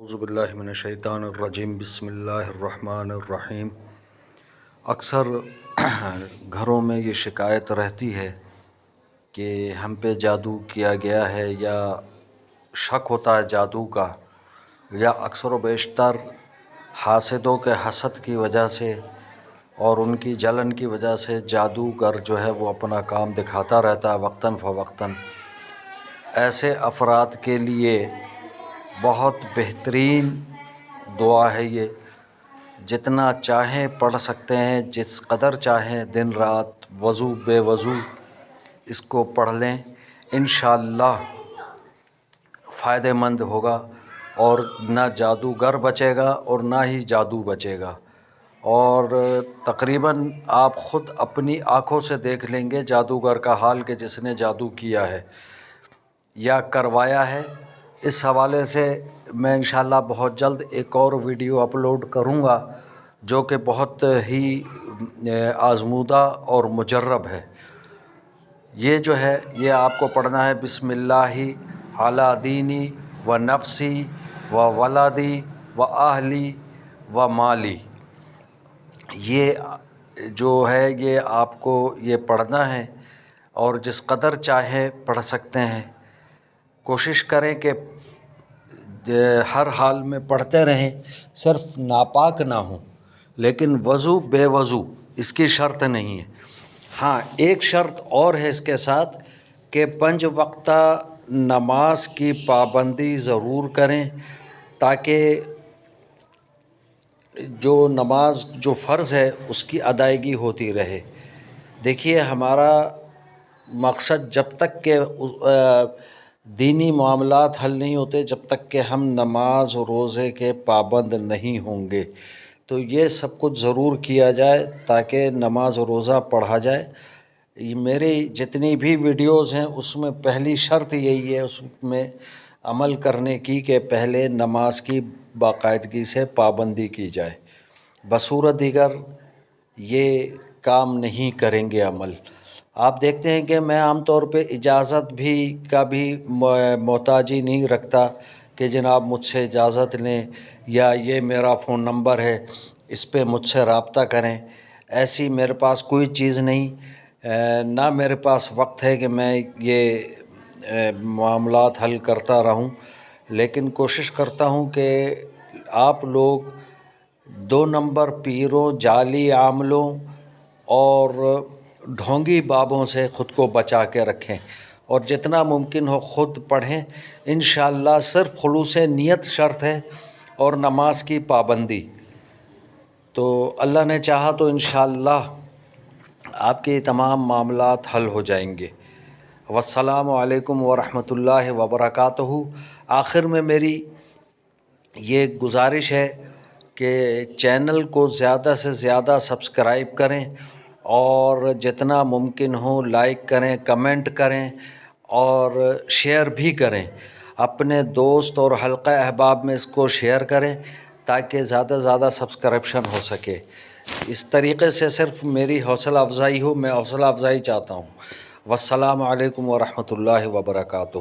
اعوذ باللہ من الشیطان الرجیم بسم اللہ الرحمن الرحیم۔ اکثر گھروں میں یہ شکایت رہتی ہے کہ ہم پہ جادو کیا گیا ہے یا شک ہوتا ہے جادو کا، یا اکثر و بیشتر حاسدوں کے حسد کی وجہ سے اور ان کی جلن کی وجہ سے جادوگر جو ہے وہ اپنا کام دکھاتا رہتا ہے وقتاً فوقتاً۔ ایسے افراد کے لیے بہت بہترین دعا ہے یہ، جتنا چاہیں پڑھ سکتے ہیں، جس قدر چاہیں دن رات وضو بے وضو اس کو پڑھ لیں، انشاءاللہ فائدہ مند ہوگا، اور نہ جادوگر بچے گا اور نہ ہی جادو بچے گا۔ اور تقریباً آپ خود اپنی آنکھوں سے دیکھ لیں گے جادوگر کا حال کہ جس نے جادو کیا ہے یا کروایا ہے۔ اس حوالے سے میں انشاءاللہ بہت جلد ایک اور ویڈیو اپلوڈ کروں گا جو کہ بہت ہی آزمودہ اور مجرب ہے۔ یہ جو ہے یہ آپ کو پڑھنا ہے، بسم اللہ علی دینی و نفسی و ولدی و اہلی و مالی۔ یہ جو ہے یہ آپ کو یہ پڑھنا ہے، اور جس قدر چاہے پڑھ سکتے ہیں۔ کوشش کریں کہ ہر حال میں پڑھتے رہیں، صرف ناپاک نہ ہوں، لیکن وضو بے وضو اس کی شرط نہیں ہے۔ ہاں، ایک شرط اور ہے اس کے ساتھ کہ 5 وقتہ نماز کی پابندی ضرور کریں، تاکہ جو نماز جو فرض ہے اس کی ادائیگی ہوتی رہے۔ دیکھیے، ہمارا مقصد جب تک کہ دینی معاملات حل نہیں ہوتے جب تک کہ ہم نماز و روزے کے پابند نہیں ہوں گے، تو یہ سب کچھ ضرور کیا جائے تاکہ نماز و روزہ پڑھا جائے۔ میری جتنی بھی ویڈیوز ہیں اس میں پہلی شرط یہی ہے اس میں عمل کرنے کی کہ پہلے نماز کی باقاعدگی سے پابندی کی جائے، بصورت دیگر یہ کام نہیں کریں گے عمل۔ آپ دیکھتے ہیں کہ میں عام طور پہ اجازت کا بھی محتاجی نہیں رکھتا کہ جناب مجھ سے اجازت لیں، یا یہ میرا فون نمبر ہے اس پہ مجھ سے رابطہ کریں۔ ایسی میرے پاس کوئی چیز نہیں، نہ میرے پاس وقت ہے کہ میں یہ معاملات حل کرتا رہوں، لیکن کوشش کرتا ہوں کہ آپ لوگ 2 نمبر پیروں، جعلی عاملوں اور ڈھونگی بابوں سے خود کو بچا کے رکھیں، اور جتنا ممکن ہو خود پڑھیں۔ انشاءاللہ صرف خلوص نیت شرط ہے اور نماز کی پابندی، تو اللہ نے چاہا تو انشاءاللہ آپ کے تمام معاملات حل ہو جائیں گے۔ والسلام علیکم ورحمۃ اللہ وبرکاتہ۔ آخر میں میری یہ گزارش ہے کہ چینل کو زیادہ سے زیادہ سبسکرائب کریں، اور جتنا ممکن ہو لائک کریں، کمنٹ کریں اور شیئر بھی کریں۔ اپنے دوست اور حلقہ احباب میں اس کو شیئر کریں تاکہ زیادہ سے زیادہ سبسکرپشن ہو سکے۔ اس طریقے سے صرف میری حوصلہ افزائی ہو، میں حوصلہ افزائی چاہتا ہوں۔ والسلام علیکم ورحمۃ اللہ وبرکاتہ۔